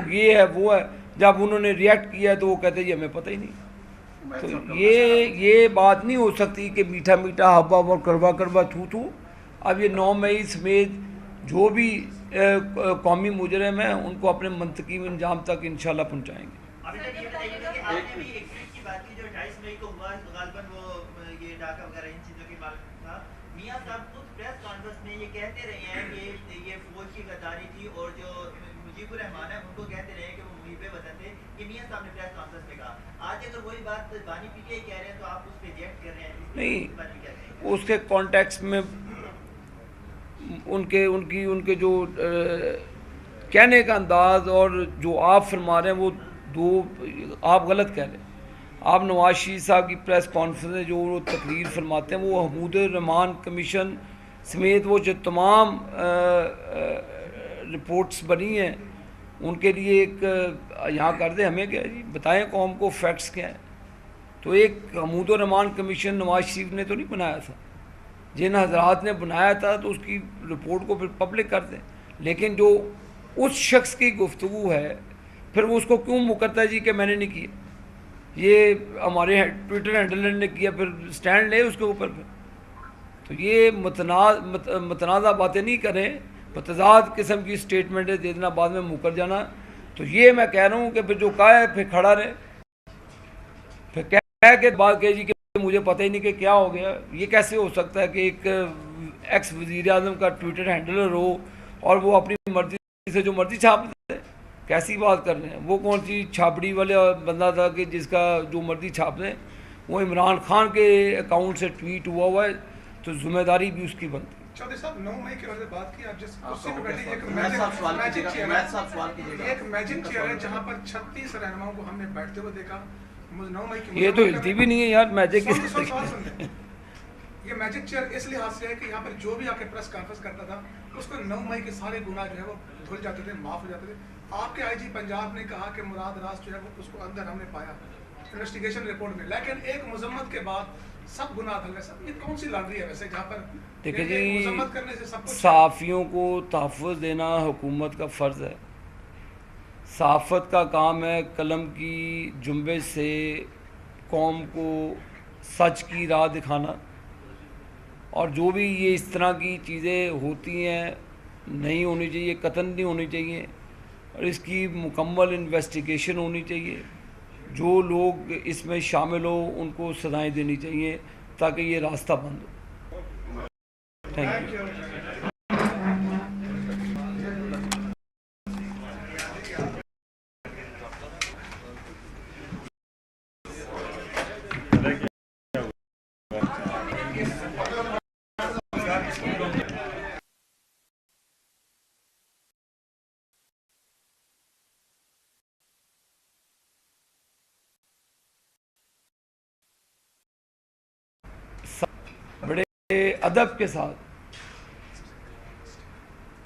یہ ہے وہ ہے. جب انہوں نے ریئیکٹ کیا تو وہ کہتے ہیں ہمیں پتہ ہی نہیں. تو یہ بات نہیں ہو سکتی کہ میٹھا میٹھا ہب ہب اور کروا کروا تھو تھو. اب یہ 9 مئی سمیت جو بھی قومی مجرم ہیں ان کو اپنے منطقی انجام تک انشاءاللہ پہنچائیں گے. ابھی تک یہ بتائیے کہ آپ نے بھی ایک ٹویٹ کی بات کی جو 28 مئی کو ہوا غالباً وہ یہ ڈاکہ وغیرہ ان چیزوں کے بارے میں تھا. میاں صاحب خود پریس کانفرنس میں یہ کہتے رہے ہیں کہ یہ فوج کی غداری تھی اور جو مجیب الرحمان ہے ان کو کہتے رہے ہیں کہ وہ محب وطن تھے. یہ میاں صاحب نے پریس کانفرنس میں کہا. آج اگر وہی بات بانی پی کے کہہ رہے ہیں تو آپ اس پہ ریئیکٹ کر رہے ہیں. نہیں اس کے کانٹیکس میں ان کے جو کہنے کا انداز اور جو آپ فرما رہے ہیں وہ دو آپ غلط کہہ رہے ہیں. آپ نواز شریف صاحب کی پریس کانفرنس میں جو وہ تقریر فرماتے ہیں وہ حمود الرحمان کمیشن سمیت وہ جو تمام رپورٹس بنی ہیں ان کے لیے ایک یہاں کر دیں. ہمیں کیا جی بتائیں قوم کو فیکٹس کیا ہیں. تو ایک حمود الرحمان کمیشن نواز شریف نے تو نہیں بنایا تھا. جن حضرات نے بنایا تھا تو اس کی رپورٹ کو پھر پبلک کر دیں. لیکن جو اس شخص کی گفتگو ہے پھر وہ اس کو کیوں مکرتا ہے جی کہ میں نے نہیں کیا. یہ ہمارے ٹویٹر ہینڈلر نے کیا پھر سٹینڈ لے اس کے اوپر پھر. تو یہ متنازع باتیں نہیں کریں. متضاد قسم کی سٹیٹمنٹیں دے دینا بعد میں مکر جانا. تو یہ میں کہہ رہا ہوں کہ پھر جو کہا ہے پھر کھڑا رہے. پھر کہہ کے بات کہ جی کہ مجھے پتہ ہی نہیں کہ کیا ہو گیا. یہ کیسے ہو سکتا ہے کہ ایک ایکس وزیر اعظم کا ٹویٹر ہینڈلر ہو اور وہ اپنی مرضی سے جو مرضی چھاپ دے. کیسی بات کر رہے ہیں. وہ کون سی چھاپڑی والے بندہ تھا کہ جس کا جو مرضی چھاپ دیں. وہ عمران خان کے اکاؤنٹ سے ٹویٹ ہوا ہے تو ذمہ داری بھی اس کی بنتی. چودھری صاحب 9 مئی کے بارے میں بات کی. آپ جس کرسی پہ بیٹھے ایک میجک چیئر ہے جہاں پر 36 رہنماؤں کو ہم نے بیٹھتے ہوئے دیکھا. 9 مئی کی یہ تو ہلتی بھی نہیں ہے یار میجک. یہ میجک چیئر اس لحاظ سے ہے کہ یہاں پر جو بھی آ کے پریس کانفرنس کرتا تھا اس کو 9 مئی کے سارے گناہ جو ہے وہ دھل جاتے تھے, معاف ہو جاتے تھے. آپ کے آئی جی پنجاب نے کہا کہ مراد راز جو ہے وہ اس کو اندر ہم نے پایا انویسٹیگیشن رپورٹ میں, لیکن ایک مذمت کے بعد سب گناہ دھل گئے. سب یہ کون سی لاٹری ہے ویسے جہاں پر دیکھیں جی مذمت کرنے سے سب کچھ. صحافیوں کو تحفظ دینا حکومت کا فرض ہے. صحافت کا کام ہے قلم کی جنبش سے قوم کو سچ کی راہ دکھانا. اور جو بھی یہ اس طرح کی چیزیں ہوتی ہیں نہیں ہونی چاہیے, قطعاً نہیں ہونی چاہیے, اور اس کی مکمل انویسٹیگیشن ہونی چاہیے. جو لوگ اس میں شامل ہو ان کو سزائیں دینی چاہیے تاکہ یہ راستہ بند ہو. Thank you. بڑے ادب کے ساتھ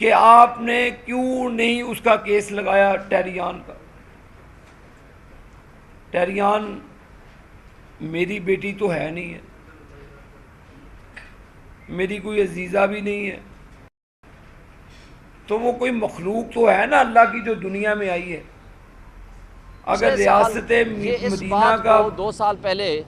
کہ آپ نے کیوں نہیں اس کا کیس لگایا ٹیریان کا. ٹیریان میری بیٹی تو ہے نہیں ہے, میری کوئی عزیزہ بھی نہیں ہے, تو وہ کوئی مخلوق تو ہے نا اللہ کی جو دنیا میں آئی ہے. اگر ریاست مدینہ کا 2 سال پہلے